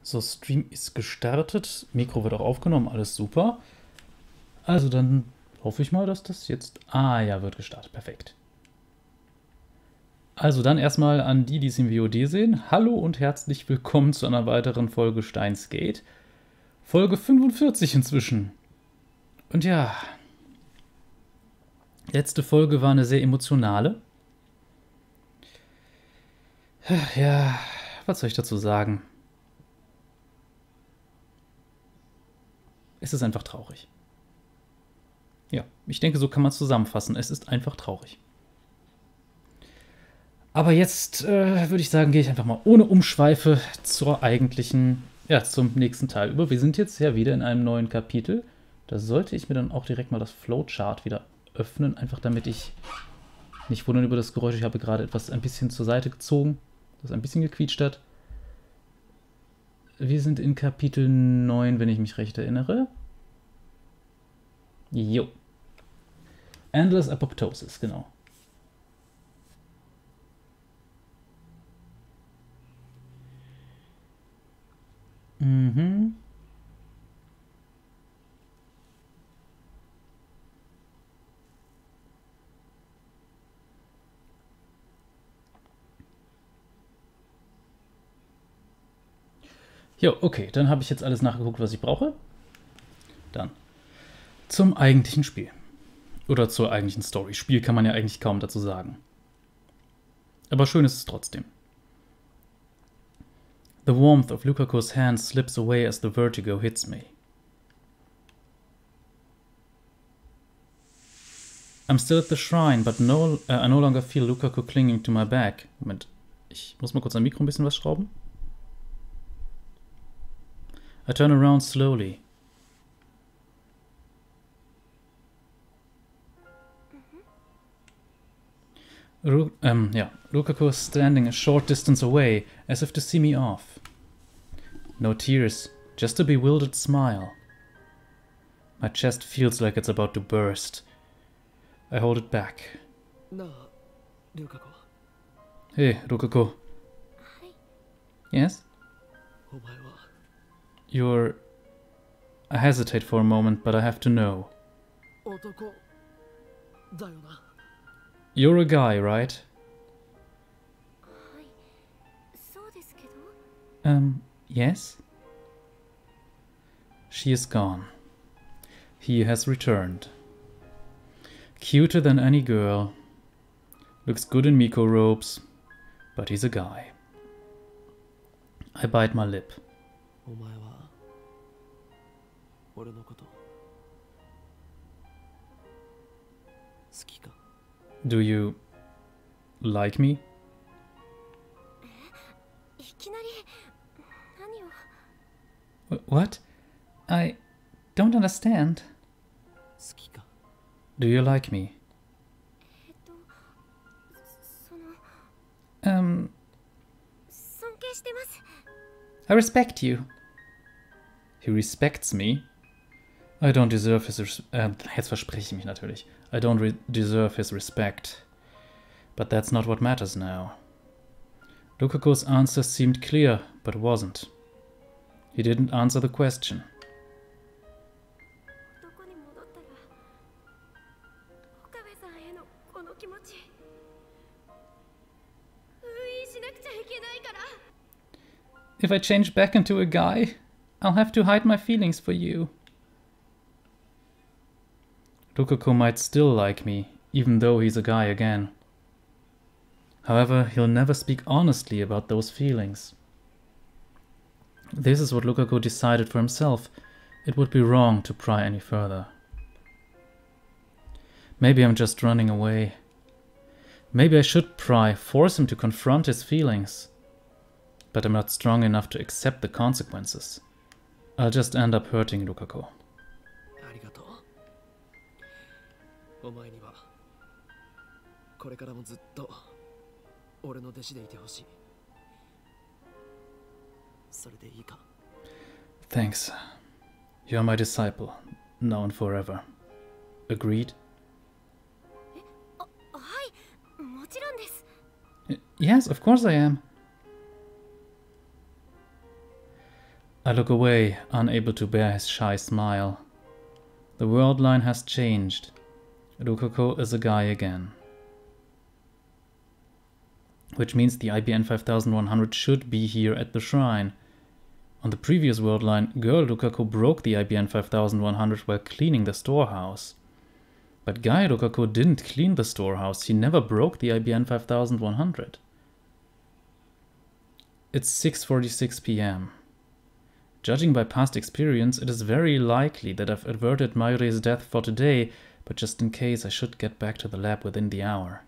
So, Stream ist gestartet. Mikro wird auch aufgenommen. Alles super. Also dann hoffe ich mal, dass das jetzt... Ah ja, wird gestartet. Perfekt. Also dann erstmal an die, die es im VOD sehen. Hallo und herzlich willkommen zu einer weiteren Folge Steins Gate. Folge 45 inzwischen. Und ja, letzte Folge war eine sehr emotionale. Ja, was soll ich dazu sagen? Es ist einfach traurig. Ja, ich denke, so kann man es zusammenfassen. Es ist einfach traurig. Aber jetzt würde ich sagen, gehe ich einfach mal ohne Umschweife zur eigentlichen, ja, zum nächsten Teil über. Wir sind jetzt ja wieder in einem neuen Kapitel. Da sollte ich mir dann auch direkt mal das Flowchart wieder öffnen, einfach damit ich nicht wundern über das Geräusch. Ich habe gerade etwas ein bisschen zur Seite gezogen, das ein bisschen gequietscht hat. Wir sind in Kapitel 9, wenn ich mich recht erinnere. Jo. Endless Apoptosis, genau. Mhm. Jo, okay, dann habe ich jetzt alles nachgeguckt, was ich brauche. Dann zum eigentlichen Spiel. Oder zur eigentlichen Story. Spiel kann man ja eigentlich kaum dazu sagen. Aber schön ist es trotzdem. The warmth of Lukaku's hand slips away as the vertigo hits me. I'm still at the shrine, but I no longer feel Lukaku clinging to my back. Moment, ich muss mal kurz am Mikro ein bisschen was schrauben. I turn around slowly. Lukaku is standing a short distance away, as if to see me off. No tears, just a bewildered smile. My chest feels like it's about to burst. I hold it back. Hey, Lukaku. Yes? You're... I hesitate for a moment, but I have to know. You're a guy, right? Yes? She is gone. He has returned. Cuter than any girl. Looks good in Mikro robes, but he's a guy. I bite my lip. Do you like me? What? I don't understand. Do you like me? I respect you. He respects me? I don't deserve his jetzt verspreche ich mich natürlich. I don't deserve his respect. But that's not what matters now. Lukaku's answer seemed clear, but wasn't. He didn't answer the question. If I change back into a guy, I'll have to hide my feelings for you. Lukaku might still like me, even though he's a guy again. However, he'll never speak honestly about those feelings. This is what Lukaku decided for himself. It would be wrong to pry any further. Maybe I'm just running away. Maybe I should pry, force him to confront his feelings. But I'm not strong enough to accept the consequences. I'll just end up hurting Lukaku. Thanks. You're my disciple, now and forever. Agreed? Yes, of course I am. I look away, unable to bear his shy smile. The word line has changed. Rukako is a guy again. Which means the IBN 5100 should be here at the shrine. On the previous word line, girl Rukako broke the IBN 5100 while cleaning the storehouse. But guy Rukako didn't clean the storehouse, he never broke the IBN 5100. It's 6:46 p.m. Judging by past experience, it is very likely that I've averted Mayure's death for today, but just in case I should get back to the lab within the hour.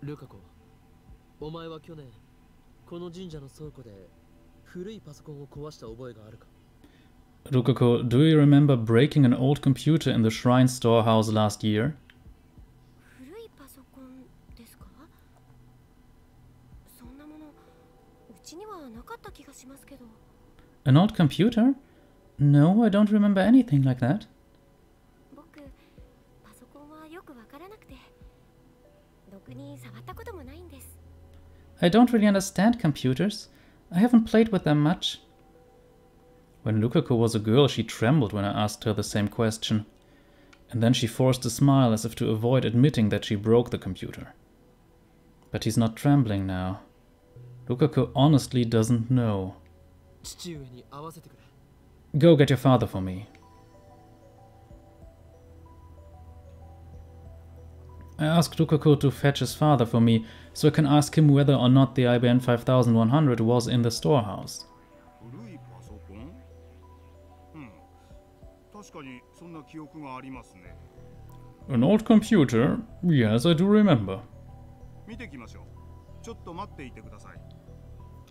Rukako, お前は去年この神社の倉庫で古いパソコンを壊した覚えがあるか? Rukako, do you remember breaking an old computer in the shrine storehouse last year? 古いパソコンですか? そんなものうちにはなかった気がしますけど. An old computer? No, I don't remember anything like that. 僕パソコンはよくわからなくてろくに触ったこともないんです. I don't really understand computers. I haven't played with them much. When Rukako was a girl, she trembled when I asked her the same question. And then she forced a smile as if to avoid admitting that she broke the computer. But he's not trembling now. Rukako honestly doesn't know. Go get your father for me. I asked Rukako to fetch his father for me, so I can ask him whether or not the IBN 5100 was in the storehouse. An old computer? Yes, I do remember.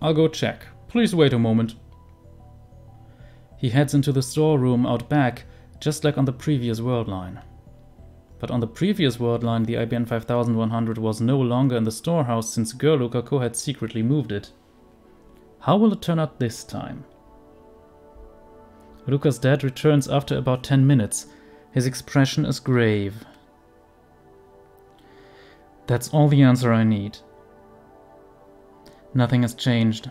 I'll go check. Please wait a moment. He heads into the storeroom out back, just like on the previous word line. But on the previous word line, the IBN 5100 was no longer in the storehouse since girl Rukako had secretly moved it. How will it turn out this time? Ruka's dad returns after about 10 minutes. His expression is grave. That's all the answer I need. Nothing has changed.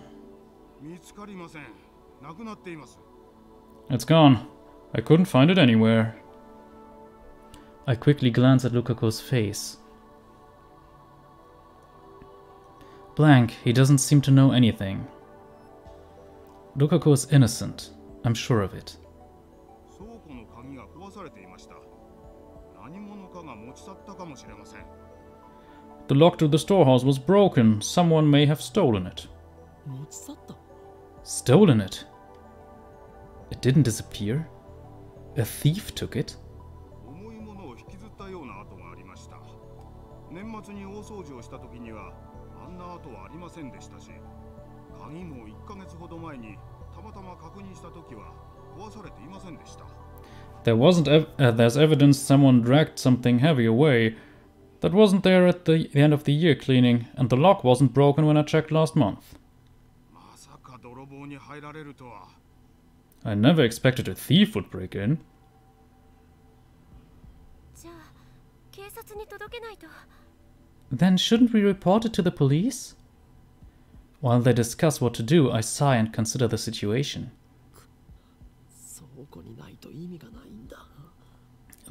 It's gone. I couldn't find it anywhere. I quickly glance at Rukako's face. Blank, he doesn't seem to know anything. Rukako is innocent. I'm sure of it. The lock to the storehouse was broken. Someone may have stolen it. Stolen it? It didn't disappear? A thief took it? There's evidence someone dragged something heavy away. That wasn't there at the end of the year cleaning, and the lock wasn't broken when I checked last month. I never expected a thief would break in. Then shouldn't we report it to the police? While they discuss what to do, I sigh and consider the situation.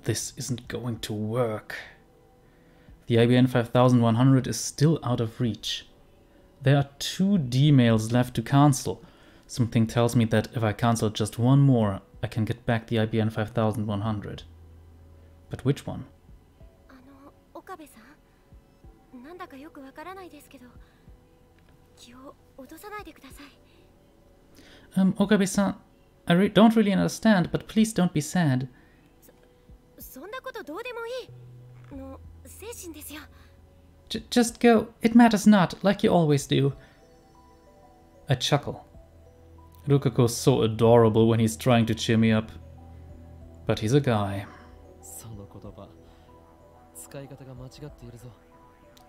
This isn't going to work. The IBN 5100 is still out of reach. There are 2 D-mails left to cancel. Something tells me that if I cancel just one more, I can get back the IBN 5100. But which one? Okabe-san, I don't really understand, but please don't be sad. Just go, it matters not, like you always do. I chuckle. Rukako's so adorable when he's trying to cheer me up. But he's a guy.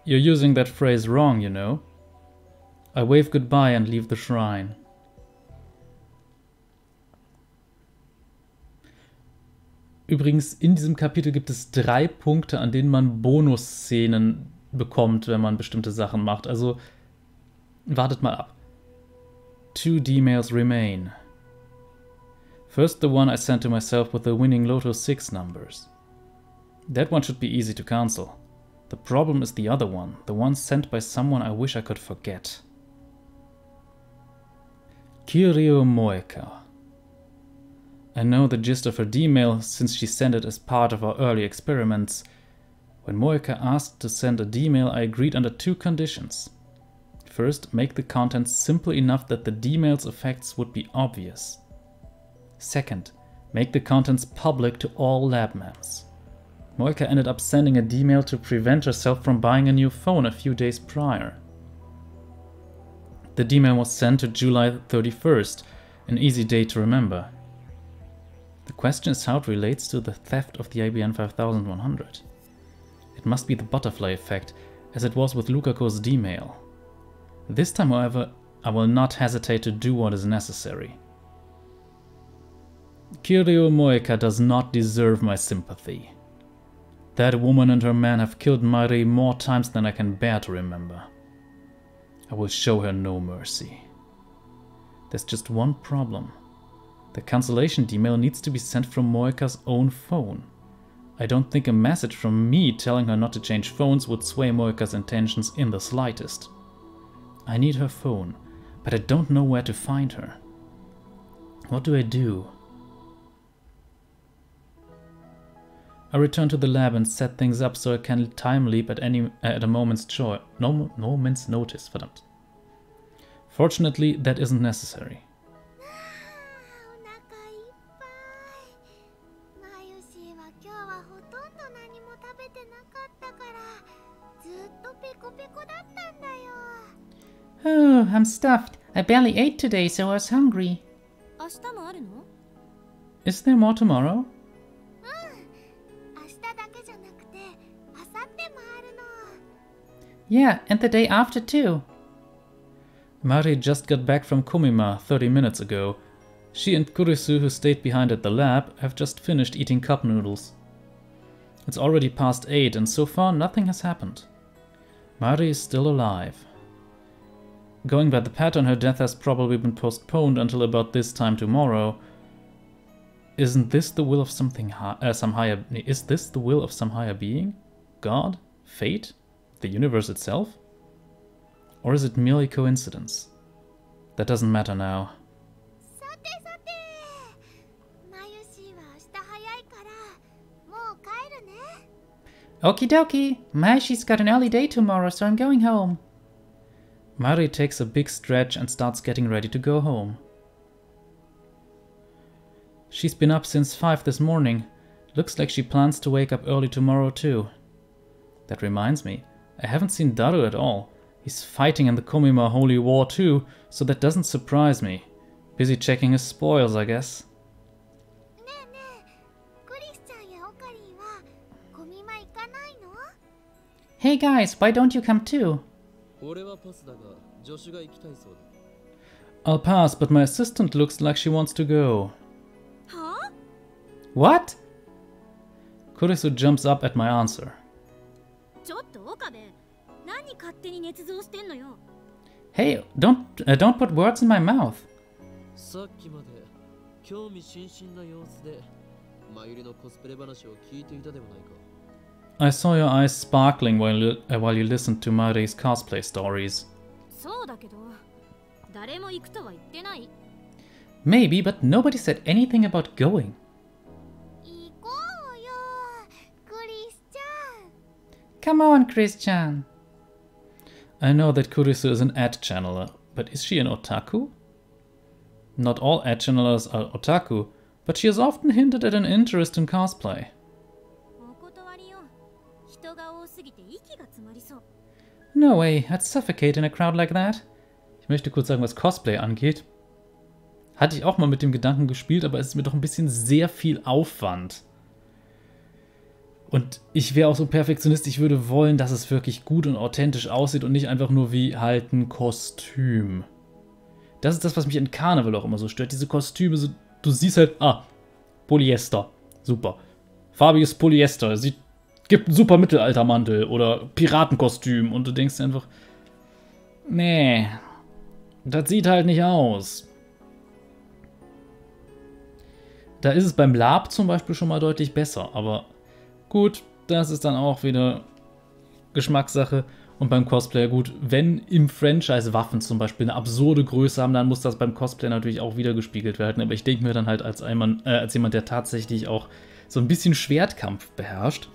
You're using that phrase wrong, you know. I wave goodbye and leave the shrine. Übrigens, in diesem Kapitel gibt es 3 Punkte, an denen man Bonusszenen bekommt, wenn man bestimmte Sachen macht. Also, wartet mal ab. 2 D-mails remain. First, the one I sent to myself with the winning Lotto 6 numbers. That one should be easy to cancel. The problem is the other one, the one sent by someone I wish I could forget. Kiryu Moeka. I know the gist of her D-mail since she sent it as part of our early experiments. When Moeka asked to send a D-mail, I agreed under 2 conditions. First, make the contents simple enough that the D-mail's effects would be obvious. Second, make the contents public to all lab members. Moeka ended up sending a D-mail to prevent herself from buying a new phone a few days prior. The D-mail was sent to July 31st, an easy date to remember. The question is how it relates to the theft of the IBM 5100. It must be the butterfly effect, as it was with Lukako's D-mail. This time, however, I will not hesitate to do what is necessary. Kiryu Moeka does not deserve my sympathy. That woman and her man have killed Mairi more times than I can bear to remember. I will show her no mercy. There's just one problem. The cancellation D-mail needs to be sent from Moeka's own phone. I don't think a message from me telling her not to change phones would sway Moeka's intentions in the slightest. I need her phone, but I don't know where to find her. What do I do? I return to the lab and set things up so I can time leap at a moment's notice. Verdammt. Fortunately, that isn't necessary. Oh, I'm stuffed. I barely ate today, so I was hungry. Is there more tomorrow? Yeah, and the day after too. Mari just got back from Komima 30 minutes ago. She and Kurisu, who stayed behind at the lab, have just finished eating cup noodles. It's already past 8 and so far nothing has happened. Mari is still alive. Going by the pattern, her death has probably been postponed until about this time tomorrow. Isn't this the will of some higher being? God? Fate? The universe itself? Or is it merely coincidence? That doesn't matter now. Okie dokie. Maishi's got an early day tomorrow, so I'm going home. Mari takes a big stretch and starts getting ready to go home. She's been up since 5 this morning. Looks like she plans to wake up early tomorrow too. That reminds me, I haven't seen Daru at all. He's fighting in the Komima Holy War too, so that doesn't surprise me. Busy checking his spoils, I guess. Hey guys, why don't you come too? I'll pass, but my assistant looks like she wants to go. Huh? What? Kurisu jumps up at my answer. Hey, don't put words in my mouth. I saw your eyes sparkling while you listened to Mari's cosplay stories. Maybe, but nobody said anything about going. Come on, Christian. I know that Kurisu is an ad channeler, but is she an otaku? Not all ad channelers are otaku, but she has often hinted at an interest in cosplay. No way, I'd suffocate in a crowd like that. Ich möchte kurz sagen, was Cosplay angeht. Hatte ich auch mal mit dem Gedanken gespielt, aber es ist mir doch ein bisschen sehr viel Aufwand. Und ich wäre auch so Perfektionist, ich würde wollen, dass es wirklich gut und authentisch aussieht und nicht einfach nur wie halt ein Kostüm. Das ist das, was mich in Karneval auch immer so stört. Diese Kostüme, so, du siehst halt, Polyester, super. Farbiges Polyester, gibt einen super Mittelaltermantel oder Piratenkostüm und du denkst einfach, nee, Das sieht halt nicht aus. Da ist es beim Lab zum Beispiel schon mal deutlich besser. Aber gut, das ist dann auch wieder Geschmackssache. Und beim Cosplayer, gut, wenn im Franchise Waffen zum Beispiel eine absurde Größe haben, dann muss das beim Cosplay natürlich auch wieder gespiegelt werden. Aber ich denke mir dann halt als jemand, der tatsächlich auch so ein bisschen Schwertkampf beherrscht,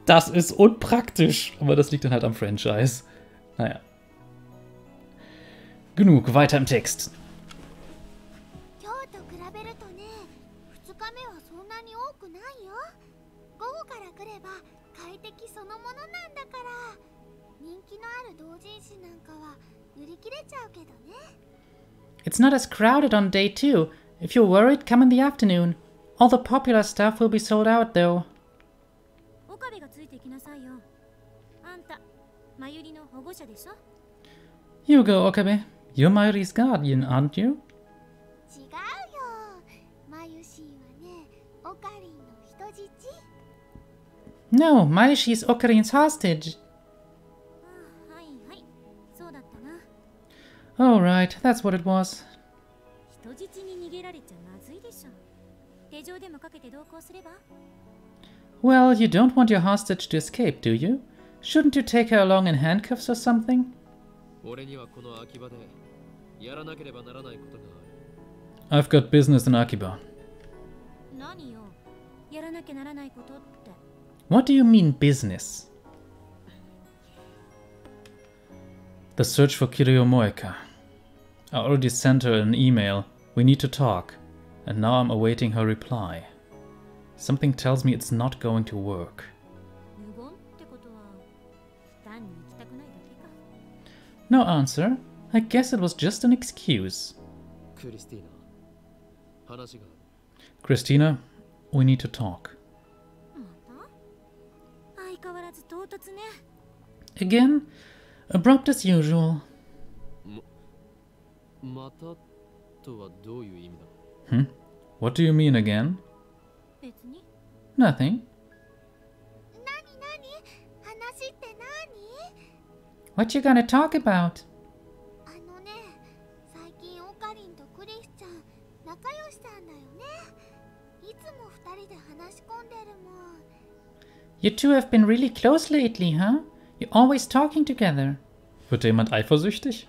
das ist unpraktisch. Aber das liegt dann halt am Franchise. Naja. Genug, weiter im Text. It's not as crowded on day 2. If you're worried, come in the afternoon. All the popular stuff will be sold out, though. You go, Okabe. You're Mayuri's guardian, aren't you? No, Mayushi's Okarin's hostage. Oh, right, that's what it was. Well, you don't want your hostage to escape, do you? Shouldn't you take her along in handcuffs or something? I've got business in Akiba. What do you mean, business? The search for Kiryu Moeka. I already sent her an email. We need to talk. And now I'm awaiting her reply. Something tells me it's not going to work. No answer. I guess it was just an excuse. Christina, we need to talk. Again? Abrupt as usual. What do you mean again? Nothing. What you gonna talk about? You two have been really close lately, huh? You're always talking together. Wird da jemand eifersüchtig?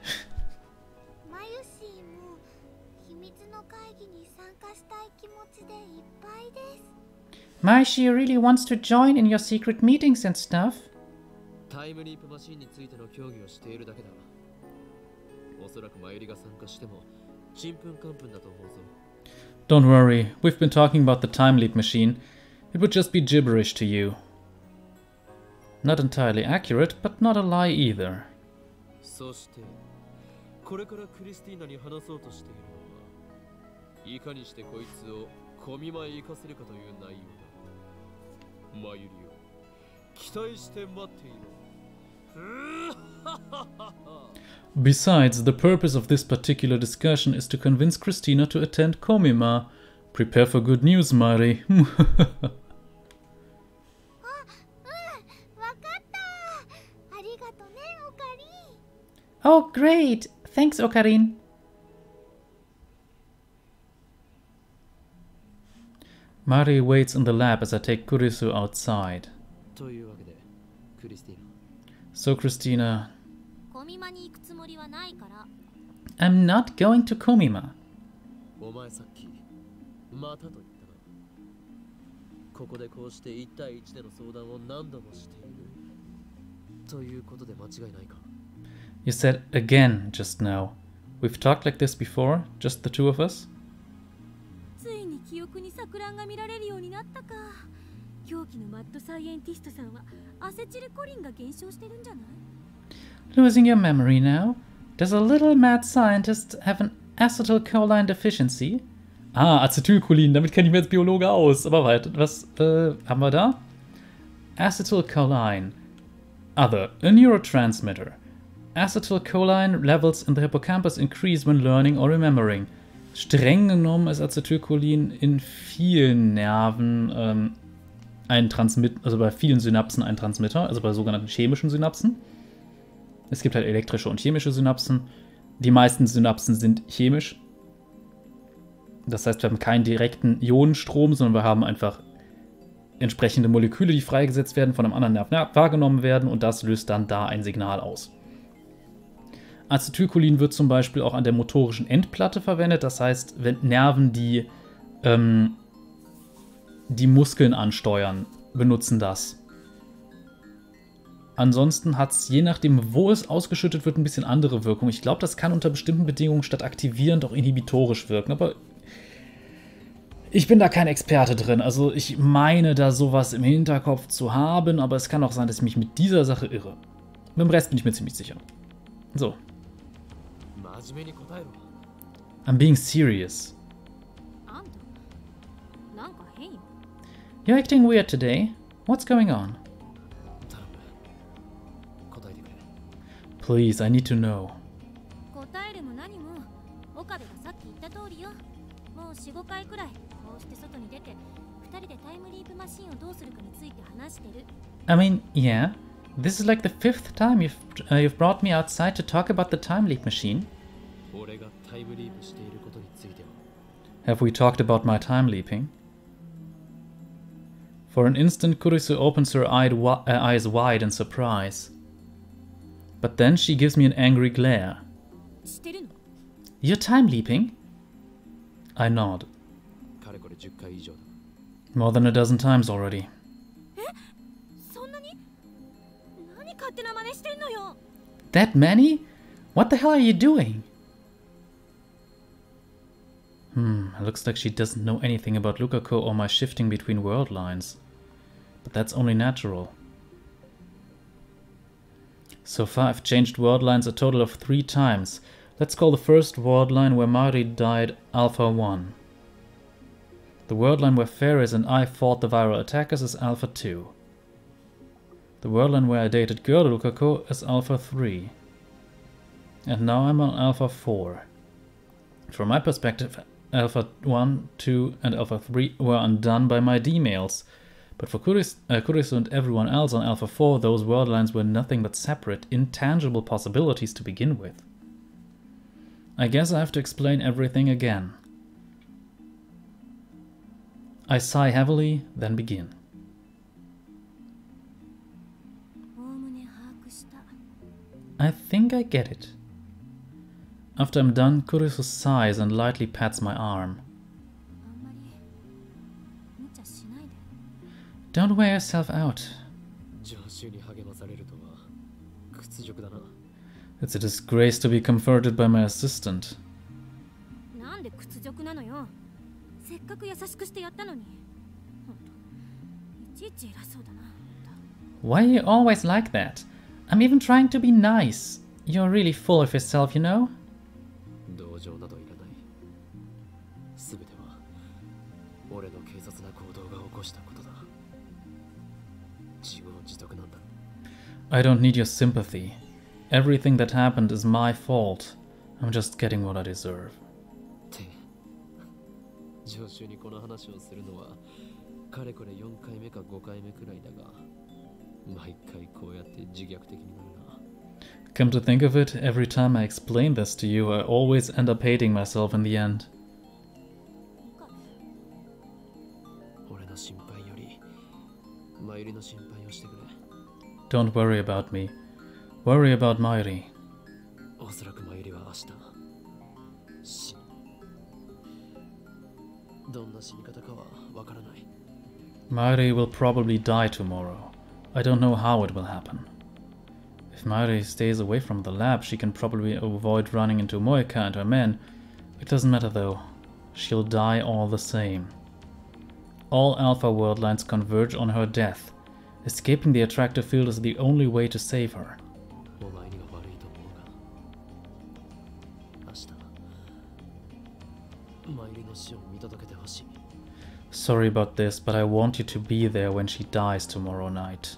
Mayushi really wants to join in your secret meetings and stuff. Don't worry, we've been talking about the time leap machine. It would just be gibberish to you. Not entirely accurate, but not a lie either. Besides, the purpose of this particular discussion is to convince Christina to attend Komima. Prepare for good news, Mari. Oh, great! Thanks, Okarin. Mari waits in the lab as I take Kurisu outside. So, Christina... I'm not going to Komima. You said again just now. We've talked like this before, just the two of us? Losing your memory now? Does a little mad scientist have an acetylcholine deficiency? Ah, Acetylcholin, damit kenne ich mich als Biologe aus. Aber weit, was haben wir da? Acetylcholine. Other, a neurotransmitter. Acetylcholine levels in the hippocampus increase when learning or remembering. Streng genommen ist Acetylcholin in vielen Nerven ein Transmitter, also bei vielen Synapsen ein Transmitter, also bei sogenannten chemischen Synapsen. Es gibt halt elektrische und chemische Synapsen. Die meisten Synapsen sind chemisch. Das heißt, wir haben keinen direkten Ionenstrom, sondern wir haben einfach entsprechende Moleküle, die freigesetzt werden, von einem anderen Nerv wahrgenommen werden und das löst dann da ein Signal aus. Acetylcholin wird zum Beispiel auch an der motorischen Endplatte verwendet. Das heißt, wenn Nerven, die die Muskeln ansteuern, benutzen das. Ansonsten hat es, je nachdem, wo es ausgeschüttet wird, ein bisschen andere Wirkung. Ich glaube, das kann unter bestimmten Bedingungen statt aktivierend auch inhibitorisch wirken. Aber ich bin da kein Experte drin. Also ich meine, da sowas im Hinterkopf zu haben, aber es kann auch sein, dass ich mich mit dieser Sache irre. Mit dem Rest bin ich mir ziemlich sicher. So. I'm being serious. You're acting weird today. What's going on? Please, I need to know. I mean, yeah. This is like the 5th time you've brought me outside to talk about the time leap machine. Have we talked about my time leaping? For an instant, Kurisu opens her eyes wide in surprise. But then she gives me an angry glare. You're time leaping? I nod. More than a dozen times already. That many? What the hell are you doing? It looks like she doesn't know anything about Lukaku or my shifting between world lines. But that's only natural. So far I've changed world lines a total of 3 times. Let's call the first world line where Mari died Alpha 1. The world line where Ferris and I fought the viral attackers is Alpha 2. The world line where I dated girl Lukaku is Alpha 3. And now I'm on Alpha 4. From my perspective, Alpha 1, 2 and Alpha 3 were undone by my D-mails. But for Kurisu and everyone else on Alpha 4, those world lines were nothing but separate, intangible possibilities to begin with. I guess I have to explain everything again. I sigh heavily, then begin. I think I get it. After I'm done, Kurisu sighs and lightly pats my arm. Don't wear yourself out. It's a disgrace to be comforted by my assistant. Why are you always like that? I'm even trying to be nice. You're really full of yourself, you know? I don't need your sympathy. Everything that happened is my fault. I'm just getting what I deserve. Come to think of it, every time I explain this to you, I always end up hating myself in the end. Don't worry about me. Worry about Mairi. Mairi will probably die tomorrow. I don't know how it will happen. If Mairi stays away from the lab, she can probably avoid running into Moika and her men. It doesn't matter though. She'll die all the same. All Alpha world lines converge on her death. Escaping the attractor field is the only way to save her. Sorry about this, but I want you to be there when she dies tomorrow night.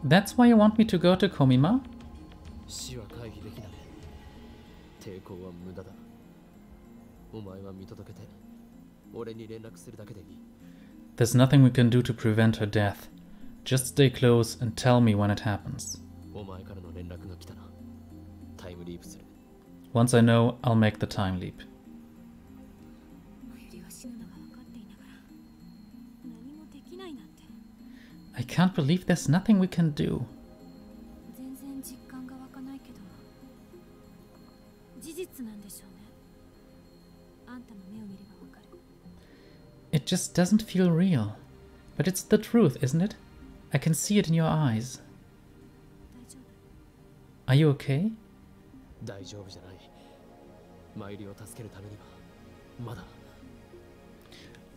That's why you want me to go to Komima? There's nothing we can do to prevent her death. Just stay close and tell me when it happens. Once I know, I'll make the time leap. I can't believe there's nothing we can do. It just doesn't feel real. But it's the truth, isn't it? I can see it in your eyes. Are you okay?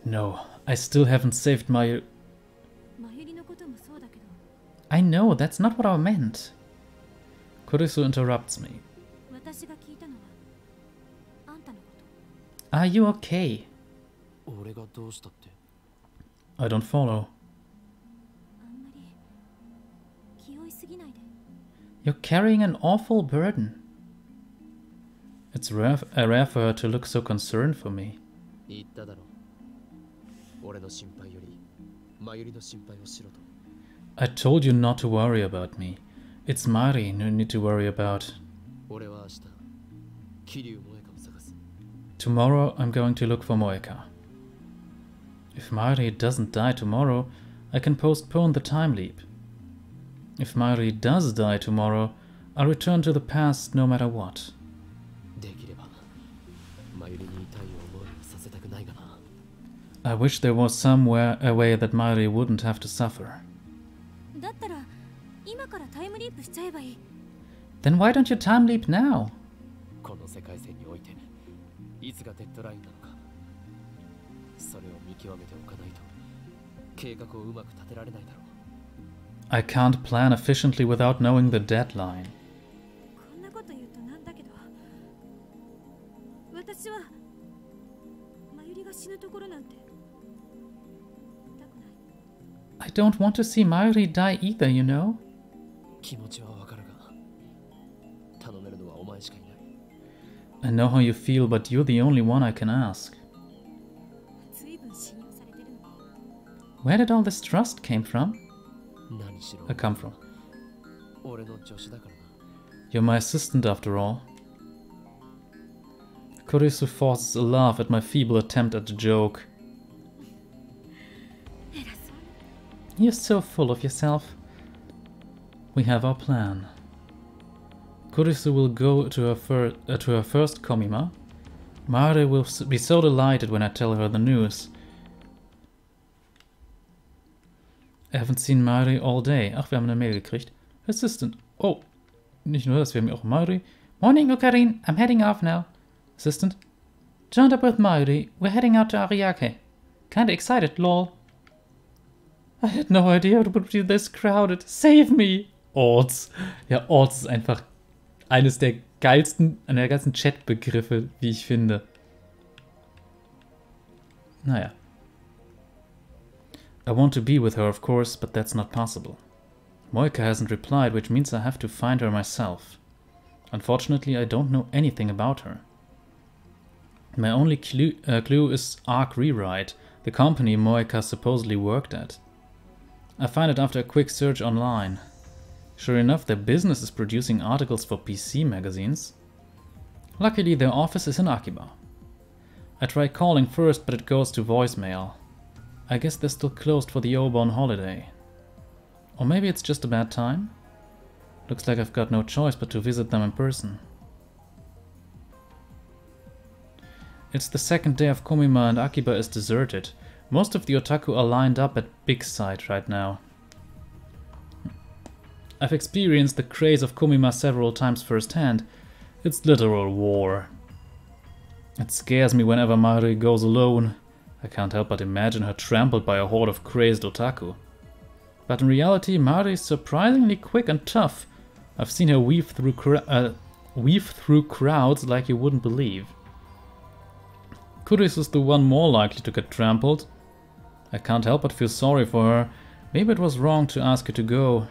No, I still haven't saved my... I know, that's not what I meant. Kurisu interrupts me. Are you okay? I don't follow. You're carrying an awful burden. It's rare for her to look so concerned for me. I told you not to worry about me. It's Mari you need to worry about. Tomorrow I'm going to look for Moeka. If Mari doesn't die tomorrow, I can postpone the time leap. If Mari does die tomorrow, I'll return to the past no matter what. I wish there was somewhere a way that Mari wouldn't have to suffer. Then why don't you time leap now? I can't plan efficiently without knowing the deadline. I don't want to see Mayuri die either, you know? I know how you feel, but you're the only one I can ask. Where did all this trust come from? You're my assistant after all. Kurisu forces a laugh at my feeble attempt at a joke. You're so full of yourself. We have our plan. Kurisu will go to her first komima. Mare will be so delighted when I tell her the news. I haven't seen Mari all day. Ach, wir haben eine Mail gekriegt. Assistant. Oh, nicht nur das, wir haben auch Mari. Morning, Okarin. I'm heading off now. Assistant. Joined up with Mari. We're heading out to Ariake. Kinda excited, lol. I had no idea it would be this crowded. Save me! Orts. Ja, Orts ist einfach eines der geilsten, einer der ganzen Chat-Begriffe, wie ich finde. Naja. I want to be with her, of course, but that's not possible. Moeka hasn't replied, which means I have to find her myself. Unfortunately, I don't know anything about her. My only clue is Arc Rewrite, the company Moeka supposedly worked at. I find it after a quick search online. Sure enough, their business is producing articles for PC magazines. Luckily, their office is in Akiba. I try calling first, but it goes to voicemail. I guess they're still closed for the Obon holiday. Or maybe it's just a bad time? Looks like I've got no choice but to visit them in person. It's the second day of Komima and Akiba is deserted. Most of the otaku are lined up at Big Side right now. I've experienced the craze of Komima several times firsthand. It's literal war. It scares me whenever Mari goes alone. I can't help but imagine her trampled by a horde of crazed otaku. But in reality, Mari is surprisingly quick and tough. I've seen her weave through crowds like you wouldn't believe. Kuris is the one more likely to get trampled. I can't help but feel sorry for her. Maybe it was wrong to ask her to go.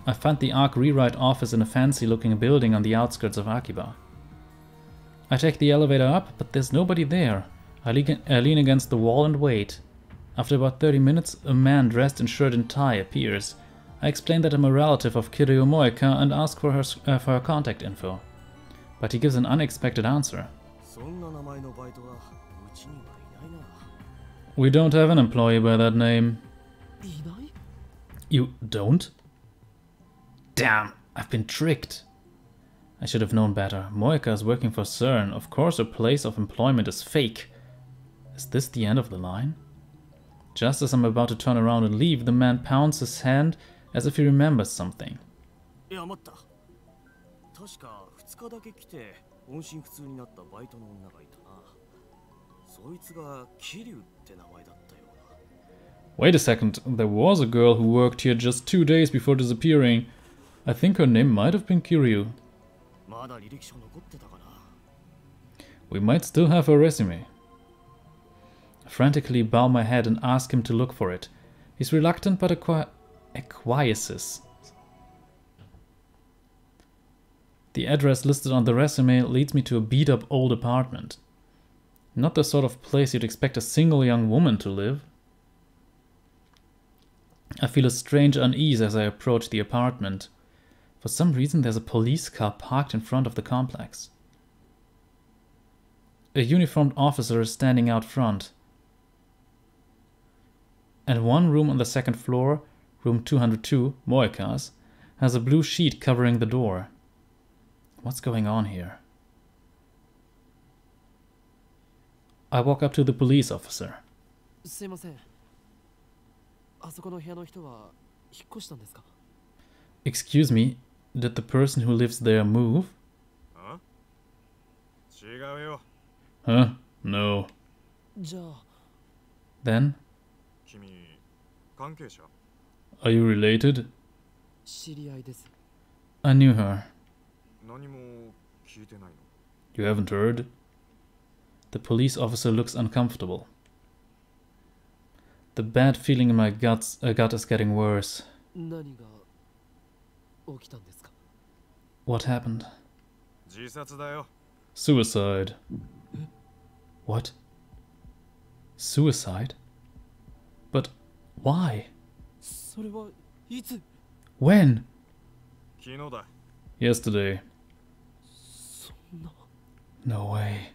I find the Arc Rewrite office in a fancy-looking building on the outskirts of Akiba. I take the elevator up, but there's nobody there. I lean against the wall and wait. After about 30 minutes, a man dressed in shirt and tie appears. I explain that I'm a relative of Kiryu Moeka and ask for her contact info. But he gives an unexpected answer. We don't have an employee by that name. You don't? Damn, I've been tricked. I should have known better. Moeka is working for CERN. Of course her place of employment is fake. Is this the end of the line? Just as I'm about to turn around and leave, the man pounds his hand as if he remembers something. Wait a second, there was a girl who worked here just 2 days before disappearing. I think her name might have been Kiryu. We might still have her resume. I frantically bow my head and ask him to look for it. He's reluctant but acquiesces. The address listed on the resume leads me to a beat-up old apartment. Not the sort of place you'd expect a single young woman to live. I feel a strange unease as I approach the apartment. For some reason there's a police car parked in front of the complex. A uniformed officer is standing out front. And one room on the second floor, room 202, Moeka's, has a blue sheet covering the door. What's going on here? I walk up to the police officer. Excuse me, did the person who lives there move? Huh? No. Then? Are you related? I knew her. You haven't heard? The police officer looks uncomfortable. The bad feeling in my gut is getting worse. What happened? Suicide. What? Suicide? But why? When? Yesterday. No way.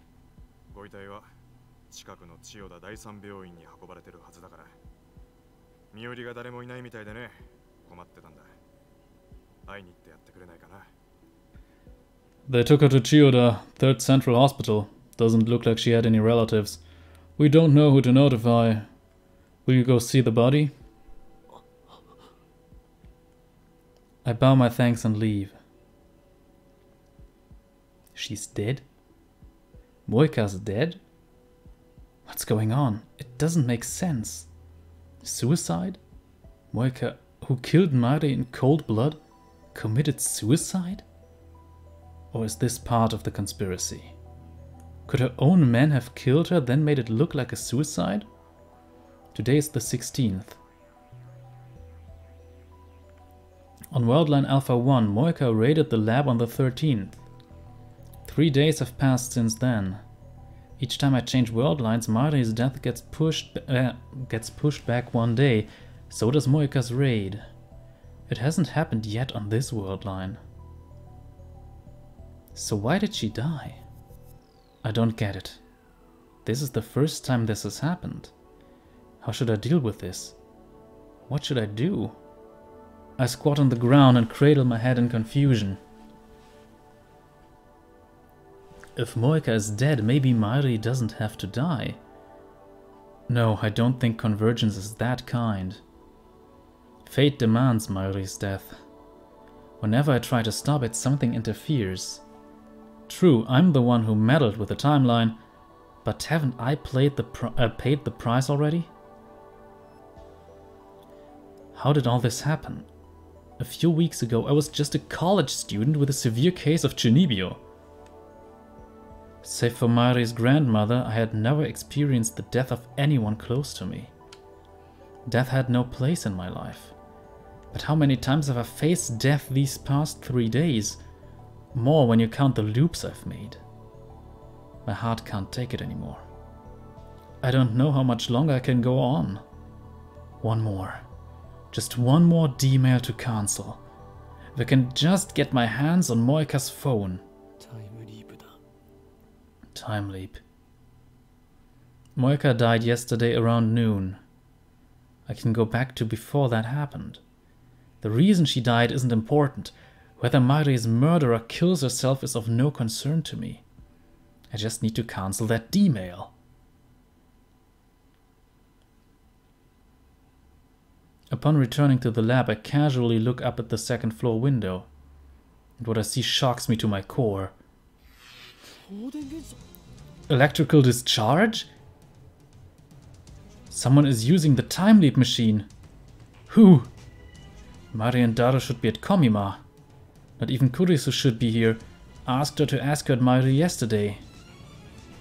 They took her to Chiyoda, 3rd Central Hospital. Doesn't look like she had any relatives. We don't know who to notify. Will you go see the body? I bow my thanks and leave. She's dead? Moeka's dead? What's going on? It doesn't make sense. Suicide? Moeka, who killed Mari in cold blood, committed suicide? Or is this part of the conspiracy? Could her own men have killed her, then made it look like a suicide? Today is the 16th. On Worldline Alpha 1, Moeka raided the lab on the 13th. 3 days have passed since then. Each time I change world lines, Mari's death gets pushed back 1 day. So does Moeka's raid. It hasn't happened yet on this world line. So why did she die? I don't get it. This is the first time this has happened. How should I deal with this? What should I do? I squat on the ground and cradle my head in confusion. If Moeka is dead, maybe Mari doesn't have to die. No, I don't think convergence is that kind. Fate demands Mari's death. Whenever I try to stop it, something interferes. True, I'm the one who meddled with the timeline, but haven't I paid the price already? How did all this happen? A few weeks ago I was just a college student with a severe case of Chinibyo. Save for Mari's grandmother, I had never experienced the death of anyone close to me. Death had no place in my life. But how many times have I faced death these past 3 days? More when you count the loops I've made. My heart can't take it anymore. I don't know how much longer I can go on. One more. Just one more D-mail to cancel. If I can just get my hands on Moika's phone. タイムリープだ。 Time leap. Moika died yesterday around noon. I can go back to before that happened. The reason she died isn't important. Whether Mari's murderer kills herself is of no concern to me. I just need to cancel that D-mail. Upon returning to the lab, I casually look up at the second floor window. And what I see shocks me to my core. 放電現象。 Electrical discharge? Someone is using the time leap machine. Who? Mari and Dara should be at Komima. Not even Kurisu should be here. Asked her to escort Mari yesterday.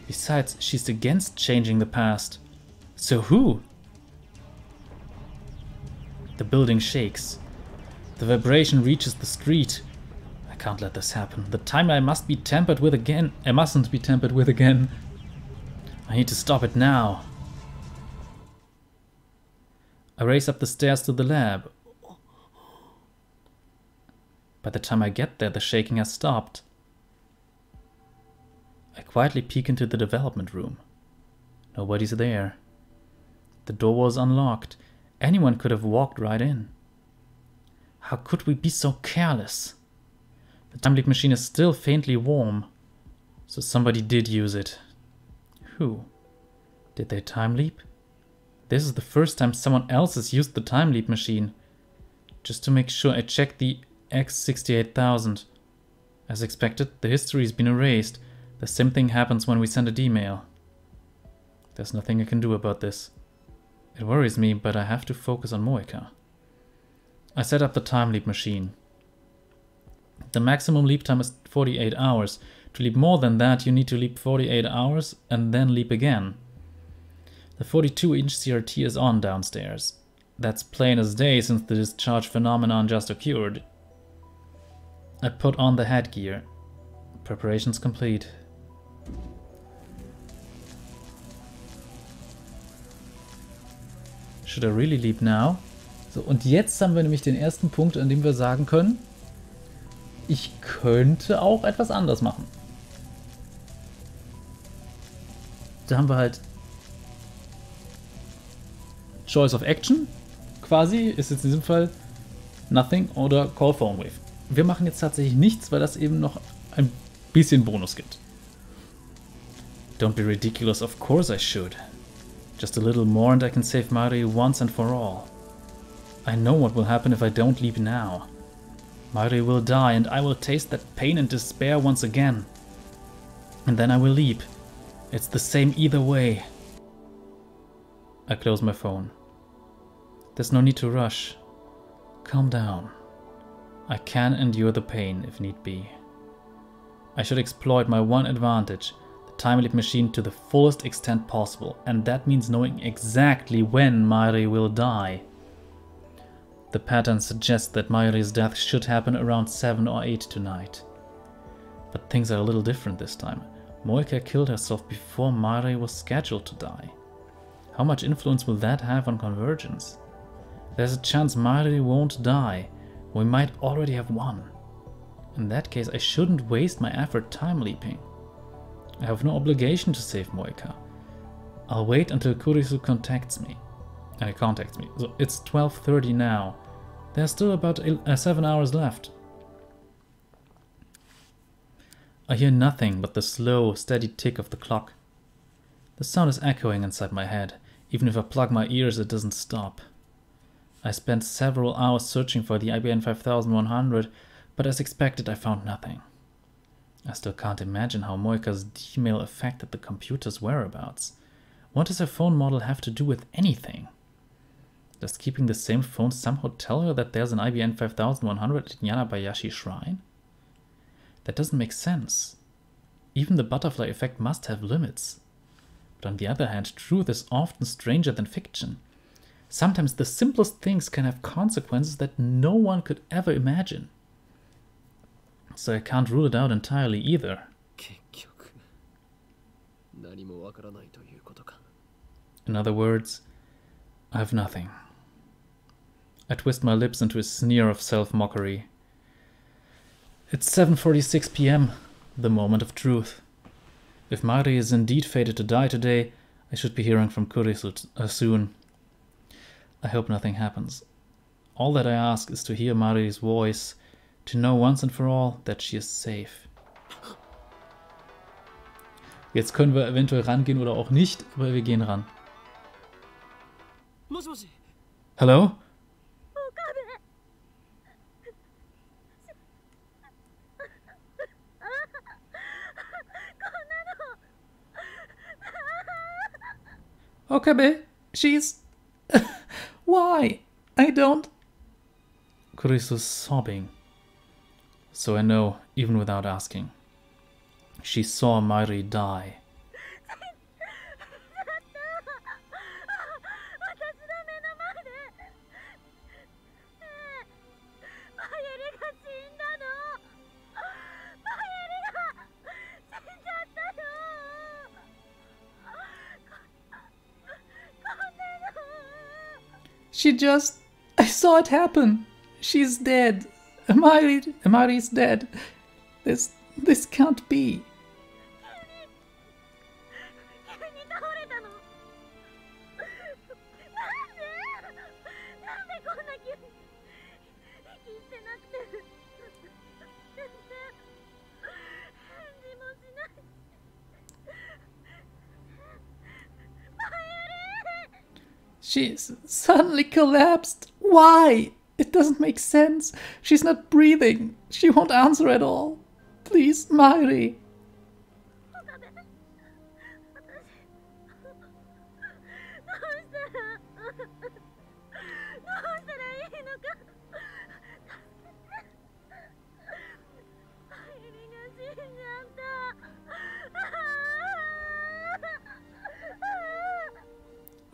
Besides, she's against changing the past. So who? The building shakes. The vibration reaches the street. I can't let this happen. The timeline must be tampered with again. It mustn't be tampered with again. I need to stop it now. I race up the stairs to the lab. By the time I get there, the shaking has stopped. I quietly peek into the development room. Nobody's there. The door was unlocked. Anyone could have walked right in. How could we be so careless? The time leap machine is still faintly warm, so somebody did use it. Who? Did they time leap? This is the first time someone else has used the time leap machine. Just to make sure, I checked the X68000. As expected, the history has been erased. The same thing happens when we send an email. There's nothing I can do about this. It worries me, but I have to focus on Moika. I set up the time leap machine. The maximum leap time is 48 hours. To leap more than that, you need to leap 48 hours and then leap again. The 42-inch CRT is on downstairs. That's plain as day since the discharge phenomenon just occurred. I put on the headgear. Preparations complete. Should I really leap now? So, und jetzt haben wir nämlich den ersten Punkt, an dem wir sagen können, ich könnte auch etwas anders machen. Da haben wir halt Choice of Action, quasi, ist jetzt in diesem Fall Nothing oder Call Phone Wave. Wir machen jetzt tatsächlich nichts, weil das eben noch ein bisschen Bonus gibt. Don't be ridiculous, of course I should. Just a little more and I can save Mari once and for all. I know what will happen if I don't leap now. Mari will die and I will taste that pain and despair once again. And then I will leap. It's the same either way. I close my phone. There's no need to rush. Calm down. I can endure the pain if need be. I should exploit my one advantage, the time leap machine, to the fullest extent possible, and that means knowing exactly when Mari will die. The pattern suggests that Mari's death should happen around 7 or 8 tonight. But things are a little different this time. Moika killed herself before Mari was scheduled to die. How much influence will that have on convergence? There's a chance Mari won't die. We might already have won. In that case, I shouldn't waste my effort time leaping. I have no obligation to save Moika. I'll wait until Kurisu contacts me. So it's 12:30 now. There's still about 7 hours left. I hear nothing but the slow, steady tick of the clock. The sound is echoing inside my head. Even if I plug my ears, it doesn't stop. I spent several hours searching for the IBM 5100, but as expected, I found nothing. I still can't imagine how Moika's D-mail affected the computer's whereabouts. What does her phone model have to do with anything? Does keeping the same phone somehow tell her that there's an IBM 5100 at Yanabayashi Shrine? That doesn't make sense. Even the butterfly effect must have limits. But on the other hand, truth is often stranger than fiction. Sometimes the simplest things can have consequences that no one could ever imagine. So I can't rule it out entirely either. 結局何もわからないということか。 In other words, I have nothing. I twist my lips into a sneer of self-mockery. It's 7:46 p.m., the moment of truth. If Mari is indeed fated to die today, I should be hearing from Kurisu soon. I hope nothing happens. All that I ask is to hear Mari's voice, to know once and for all that she is safe. Jetzt können wir eventuell rangehen oder auch nicht, aber wir gehen ran. Hello? Okabe, she's... Why? I don't... Kurisu's sobbing. So I know, even without asking. She saw Mari die. She just... I saw it happen. She's dead. Mari's dead. This can't be. She's suddenly collapsed. Why? It doesn't make sense. She's not breathing. She won't answer at all. Please, Mari.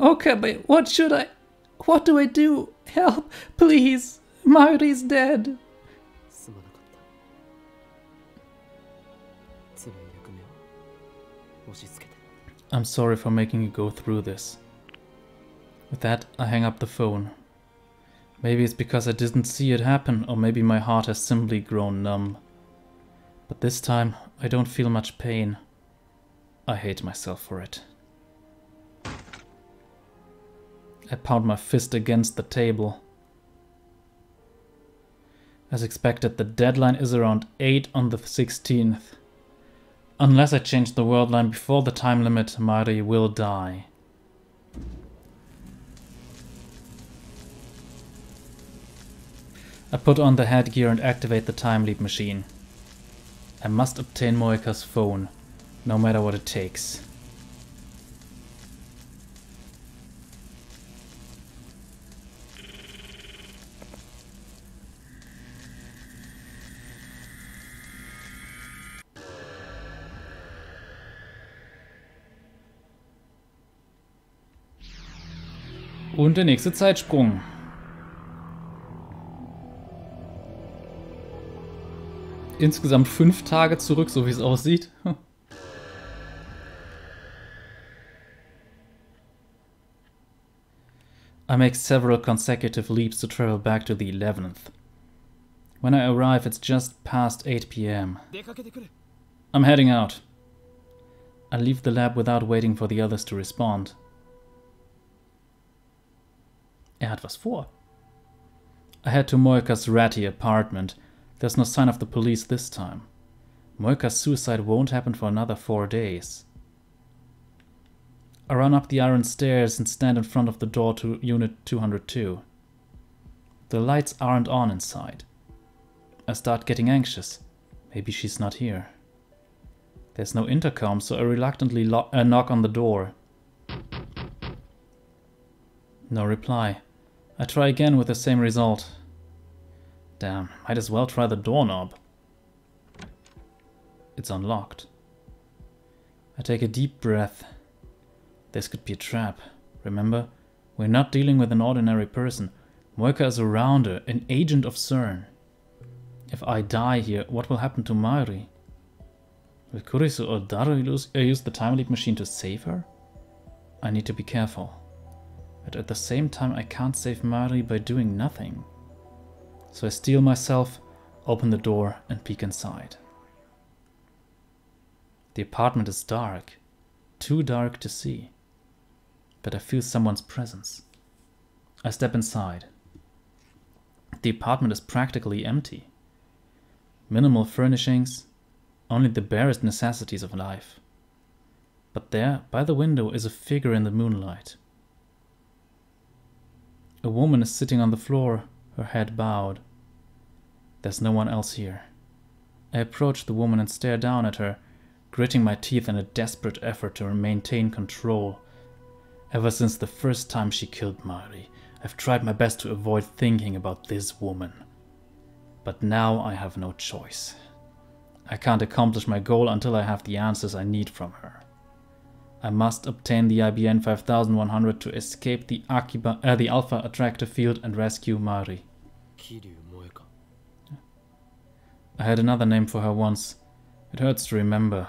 Okay, but what do I do? Help, please. Mari's dead. I'm sorry for making you go through this. With that, I hang up the phone. Maybe it's because I didn't see it happen, or maybe my heart has simply grown numb. But this time, I don't feel much pain. I hate myself for it. I pound my fist against the table. As expected, the deadline is around 8 on the 16th. Unless I change the world line before the time limit, Mari will die. I put on the headgear and activate the time leap machine. I must obtain Moika's phone, no matter what it takes. Und der nächste Zeitsprung. Insgesamt 5 Tage zurück, so wie es aussieht. I make several consecutive leaps to travel back to the 11th. When I arrive, it's just past 8 p.m. I'm heading out. I leave the lab without waiting for the others to respond. Hat was vor. I head to Moika's ratty apartment. There's no sign of the police this time. Moika's suicide won't happen for another 4 days. I run up the iron stairs and stand in front of the door to Unit 202. The lights aren't on inside. I start getting anxious. Maybe she's not here. There's no intercom, so I reluctantly knock on the door. No reply. I try again with the same result. Damn, might as well try the doorknob. It's unlocked. I take a deep breath. This could be a trap. Remember, we're not dealing with an ordinary person. Moika is a rounder, an agent of CERN. If I die here, what will happen to Mari? Will Kurisu or Daru use the time leap machine to save her? I need to be careful. but at the same time I can't save Mari by doing nothing. So I steel myself, open the door and peek inside. The apartment is dark, too dark to see, but I feel someone's presence. I step inside. The apartment is practically empty. Minimal furnishings, only the barest necessities of life. But there, by the window, is a figure in the moonlight. A woman is sitting on the floor, her head bowed. There's no one else here. I approach the woman and stare down at her, gritting my teeth in a desperate effort to maintain control. Ever since the first time she killed Mari, I've tried my best to avoid thinking about this woman. But now I have no choice. I can't accomplish my goal until I have the answers I need from her. I must obtain the IBN 5100 to escape the Alpha Attractor Field and rescue Mari. I had another name for her once. It hurts to remember.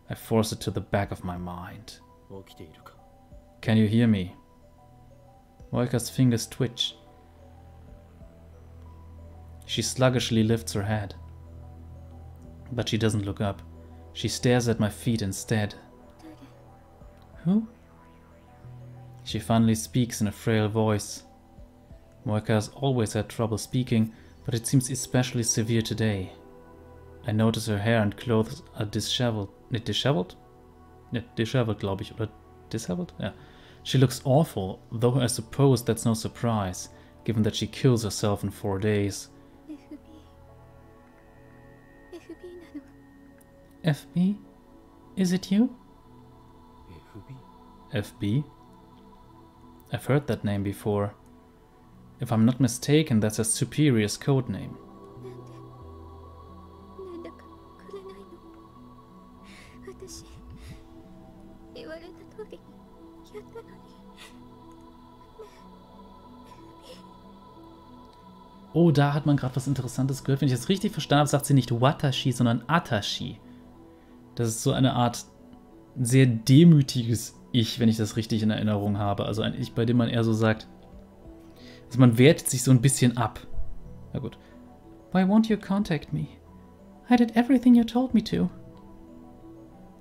I force it to the back of my mind. Can you hear me? Moika's fingers twitch. She sluggishly lifts her head. But she doesn't look up. She stares at my feet instead. Who? She finally speaks in a frail voice. Moika has always had trouble speaking, but it seems especially severe today. I notice her hair and clothes are disheveled. Disheveled? Yeah, disheveled, glaube ich. Oder disheveled? Yeah. She looks awful, though I suppose that's no surprise, given that she kills herself in 4 days. FB? Is it you? FB? I've heard that name before. If I'm not mistaken, that's a superior's code name. Oh, da hat man gerade was Interessantes gehört. Wenn ich das richtig verstanden habe, sagt sie nicht Watashi, sondern Atashi. Das ist so eine Art sehr demütiges Ich, wenn ich das richtig in Erinnerung habe. Also ein Ich, bei dem man eher so sagt, also man wertet sich so ein bisschen ab. Na gut. Why won't you contact me? I did everything you told me to.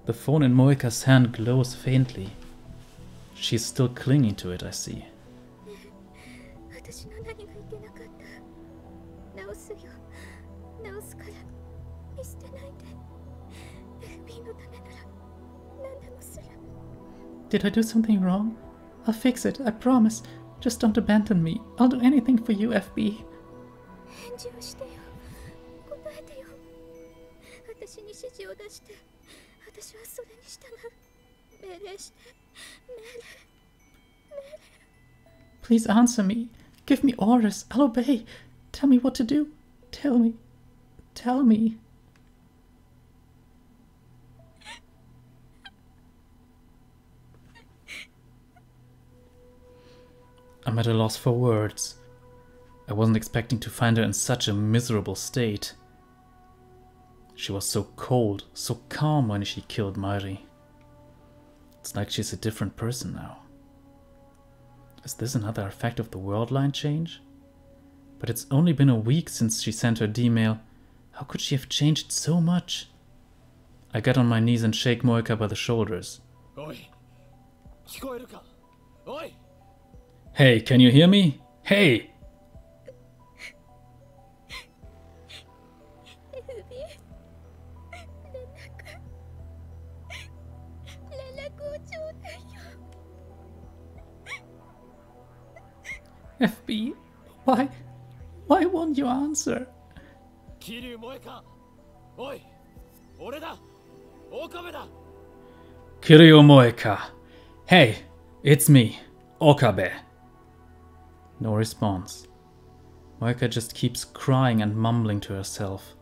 The phone in Moika's hand glows faintly. She's still clinging to it, I see. Did I do something wrong? I'll fix it, I promise. Just don't abandon me. I'll do anything for you, FB. Please answer me. Give me orders. I'll obey. Tell me what to do. Tell me. Tell me. I'm at a loss for words. I wasn't expecting to find her in such a miserable state. She was so cold, so calm when she killed Mari. It's like she's a different person now. Is this another effect of the world line change? But it's only been a week since she sent her D-mail. How could she have changed so much? I get on my knees and shake Moika by the shoulders. Hey, can you hear me? Hey! FB, why won't you answer? Kiryu Moika. Hey, it's me, Okabe. No response. Moika just keeps crying and mumbling to herself.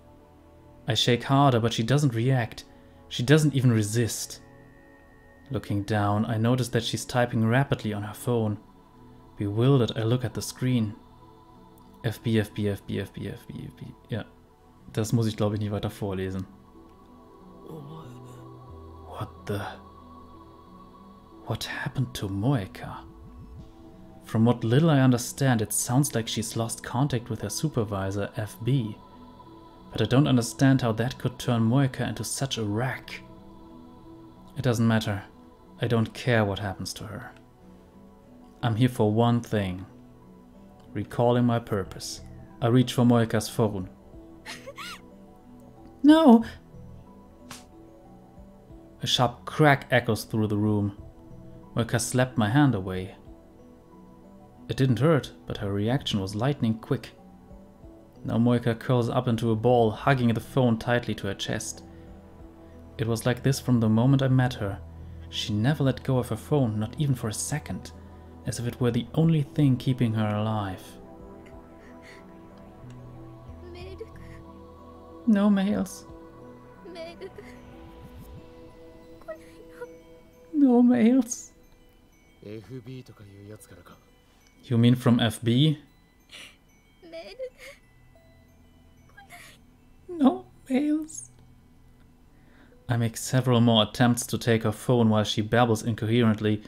I shake harder, but she doesn't react. She doesn't even resist. Looking down, I notice that she's typing rapidly on her phone. Bewildered, I look at the screen. FB, FB, FB, FB, FB, FB. Ja, das muss ich, glaube ich, nicht weiter vorlesen. What happened to Moika? From what little I understand, it sounds like she's lost contact with her supervisor, FB. But I don't understand how that could turn Moika into such a wreck. It doesn't matter. I don't care what happens to her. I'm here for one thing. Recalling my purpose. I reach for Moika's phone. No! A sharp crack echoes through the room. Moika slapped my hand away. It didn't hurt, but her reaction was lightning quick. Now Moika curls up into a ball, hugging the phone tightly to her chest. It was like this from the moment I met her. She never let go of her phone, not even for a second, as if it were the only thing keeping her alive. No mails. No mails. You mean from FB? No mails. I make several more attempts to take her phone while she babbles incoherently,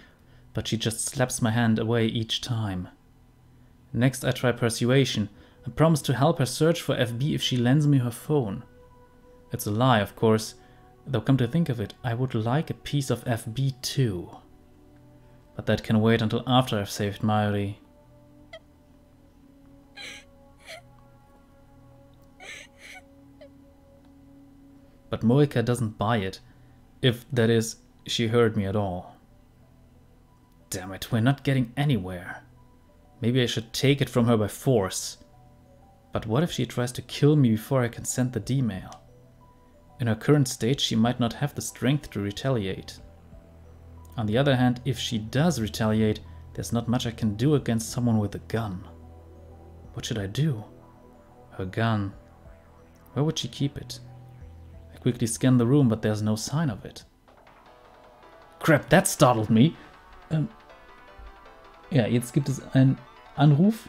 but she just slaps my hand away each time. Next I try persuasion. I promise to help her search for FB if she lends me her phone. It's a lie, of course, though come to think of it, I would like a piece of FB too. But that can wait until after I've saved Mayuri. But Moika doesn't buy it, if, that is, she heard me at all. Damn it, we're not getting anywhere. Maybe I should take it from her by force. But what if she tries to kill me before I can send the D-mail? In her current state, she might not have the strength to retaliate. On the other hand, if she does retaliate, there's not much I can do against someone with a gun. What should I do? Her gun. Where would she keep it? I quickly scan the room, but there's no sign of it. Crap, that startled me. Ja, jetzt gibt es einen Anruf.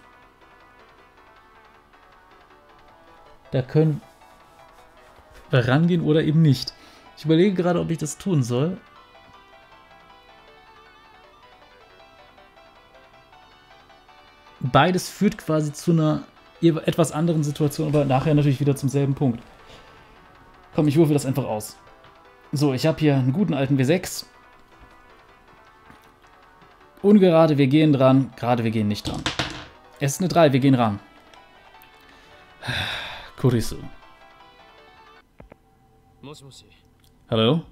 Da können wir rangehen oder eben nicht. Ich überlege gerade, ob ich das tun soll. Beides führt quasi zu einer etwas anderen Situation, aber nachher natürlich wieder zum selben Punkt. Komm, ich würfel das einfach aus. So, ich habe hier einen guten alten W6. Ungerade, wir gehen dran. Gerade, wir gehen nicht dran. Es ist eine 3, wir gehen ran. Kurisu. Hello?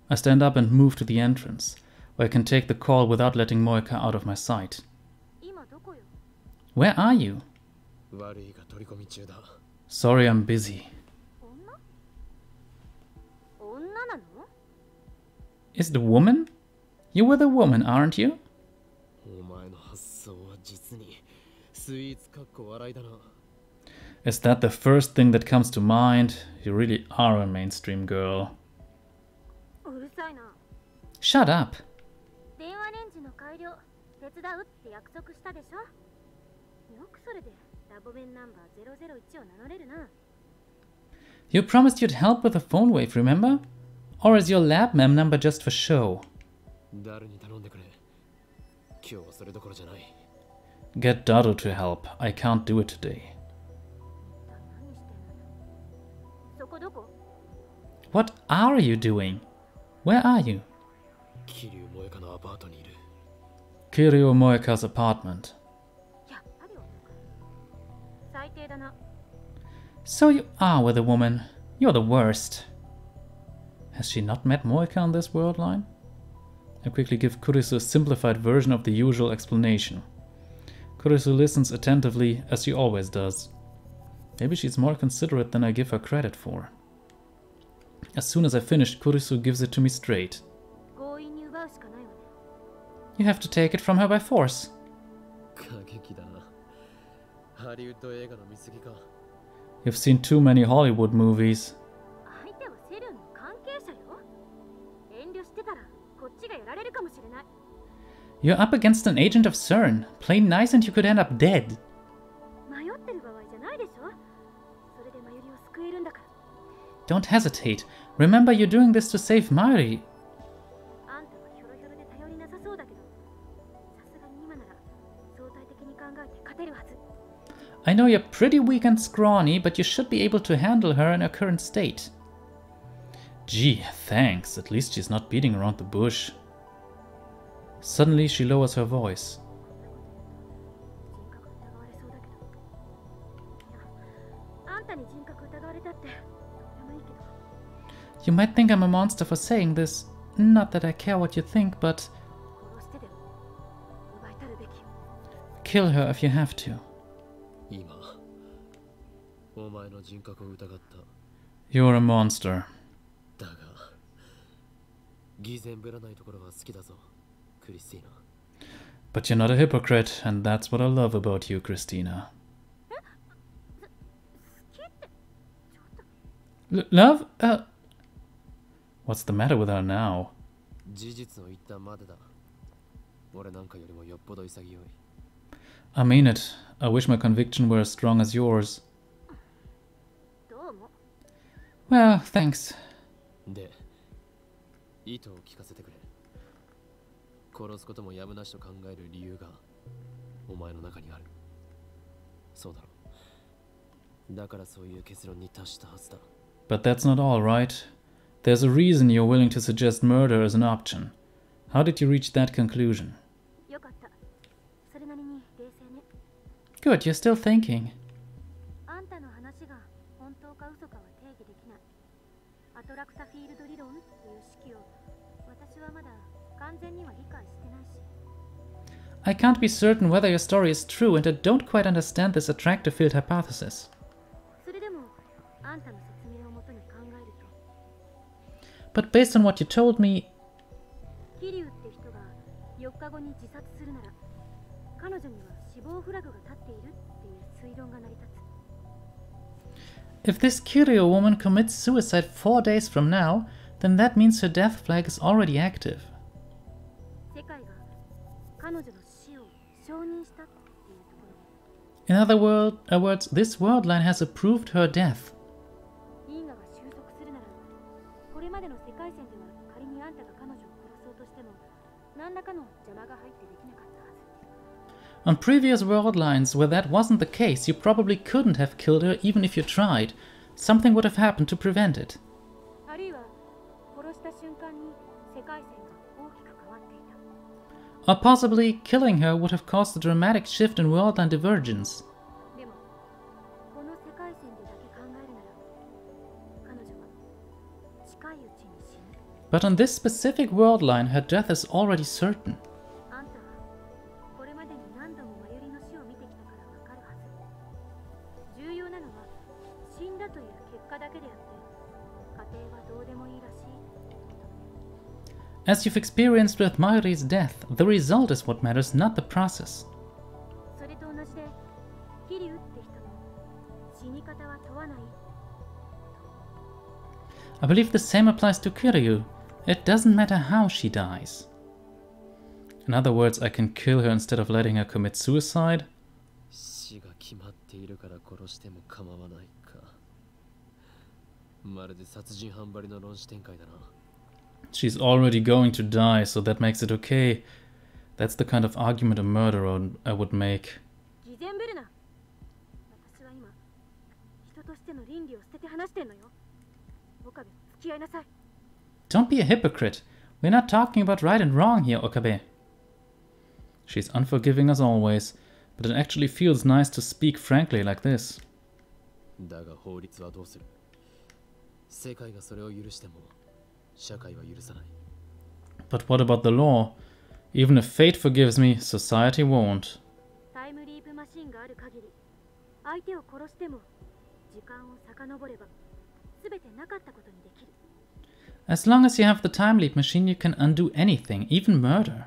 I stand up and move to the entrance, where I can take the call without letting Moika out of my sight. Where are you? Sorry, I'm busy. Is it a woman? You were the woman, aren't you? Is that the first thing that comes to mind? You really are a mainstream girl. Shut up! You promised you'd help with the phone wave, remember? Or is your lab mem number just for show? Get Dado to help. I can't do it today. What are you doing? Where are you? Kiryu Moeka's apartment. So you are with a woman. You're the worst. Has she not met Moeka on this world line? I quickly give Kurisu a simplified version of the usual explanation. Kurisu listens attentively, as she always does. Maybe she's more considerate than I give her credit for. As soon as I finish, Kurisu gives it to me straight. You have to take it from her by force. You've seen too many Hollywood movies. You're up against an agent of CERN. Play nice and you could end up dead. Don't hesitate. Remember, you're doing this to save Mayuri. I know you're pretty weak and scrawny, but you should be able to handle her in her current state. Gee, thanks. At least she's not beating around the bush. Suddenly she lowers her voice. You might think I'm a monster for saying this. Not that I care what you think, but... kill her if you have to. You're a monster. But you're not a hypocrite, and that's what I love about you, Christina. Love? What's the matter with her now? I mean it. I wish my conviction were as strong as yours. Well, thanks. But that's not all, right? There's a reason you're willing to suggest murder as an option. How did you reach that conclusion? Good, you're still thinking. I can't be certain whether your story is true, and I don't quite understand this attractor field hypothesis. But based on what you told me... if this Kiryu woman commits suicide 4 days from now, then that means her death flag is already active. In other words, this world line has approved her death. On previous world lines where that wasn't the case, you probably couldn't have killed her even if you tried. Something would have happened to prevent it. Or possibly, killing her would have caused a dramatic shift in world line divergence. But on this specific world line, her death is already certain. As you've experienced with Mayuri's death, the result is what matters, not the process. I believe the same applies to Kiryu. It doesn't matter how she dies. In other words, I can kill her instead of letting her commit suicide? She's already going to die, so that makes it okay. That's the kind of argument a murderer I would make. Don't be a hypocrite. We're not talking about right and wrong here, Okabe. She's unforgiving as always, but it actually feels nice to speak frankly like this. But what about the law? Even if fate forgives me, society won't. As long as you have the time leap machine, you can undo anything, even murder.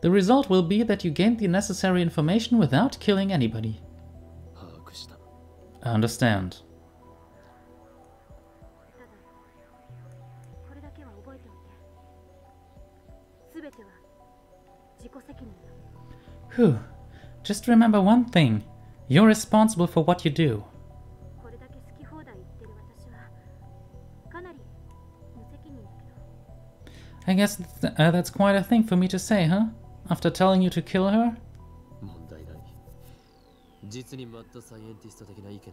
The result will be that you gained the necessary information without killing anybody. I understand. Whew. Just remember one thing. You're responsible for what you do. I guess that's quite a thing for me to say, huh? After telling you to kill her? 問題ない。実にマッドサイエンティスト的な意見だっ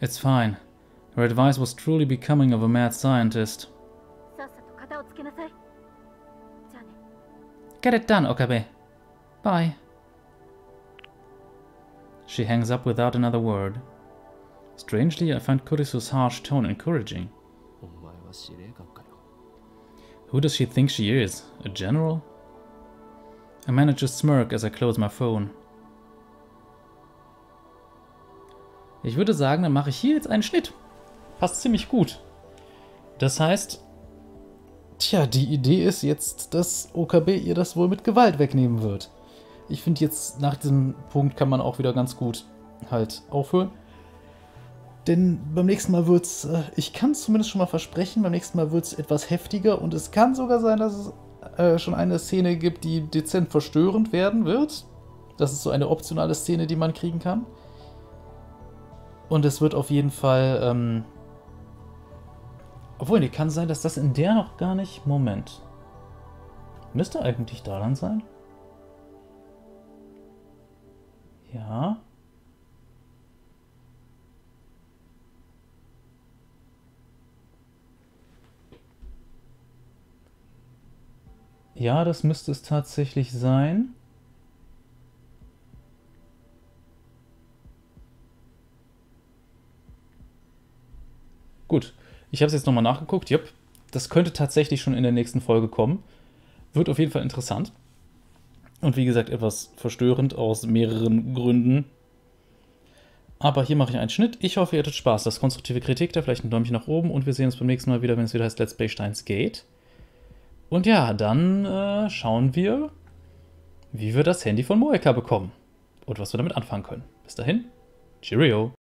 た。It's fine. Her advice was truly becoming of a mad scientist. さっさと片をつけなさい。じゃあね。Get it done, Okabe. Bye. She hangs up without another word. Strangely, I find Kurisu's harsh tone encouraging. お前は司令官かよ。Who does she think she is? A general? I manage to smirk as I close my phone. Ich würde sagen, dann mache ich hier jetzt einen Schnitt. Passt ziemlich gut. Das heißt, tja, die Idee ist jetzt, dass OKB ihr das wohl mit Gewalt wegnehmen wird. Ich finde jetzt, nach diesem Punkt kann man auch wieder ganz gut halt aufhören. Denn beim nächsten Mal wird's, ich kann es zumindest schon mal versprechen, beim nächsten Mal wird es etwas heftiger und es kann sogar sein, dass es schon eine Szene gibt, die dezent verstörend werden wird. Das ist so eine optionale Szene, die man kriegen kann. Und es wird auf jeden Fall, obwohl, nee, kann sein, dass das in der noch gar nicht, Moment. Müsste eigentlich da dann sein? Ja. Ja, das müsste es tatsächlich sein. Gut, ich habe es jetzt nochmal nachgeguckt. Jupp, das könnte tatsächlich schon in der nächsten Folge kommen. Wird auf jeden Fall interessant. Und wie gesagt, etwas verstörend aus mehreren Gründen. Aber hier mache ich einen Schnitt. Ich hoffe, ihr hattet Spaß. Das ist konstruktive Kritik, da vielleicht ein Däumchen nach oben. Und wir sehen uns beim nächsten Mal wieder, wenn es wieder heißt Let's Play Steins geht. Und ja, dann schauen wir, wie wir das Handy von Moeka bekommen. Und was wir damit anfangen können. Bis dahin, Cheerio!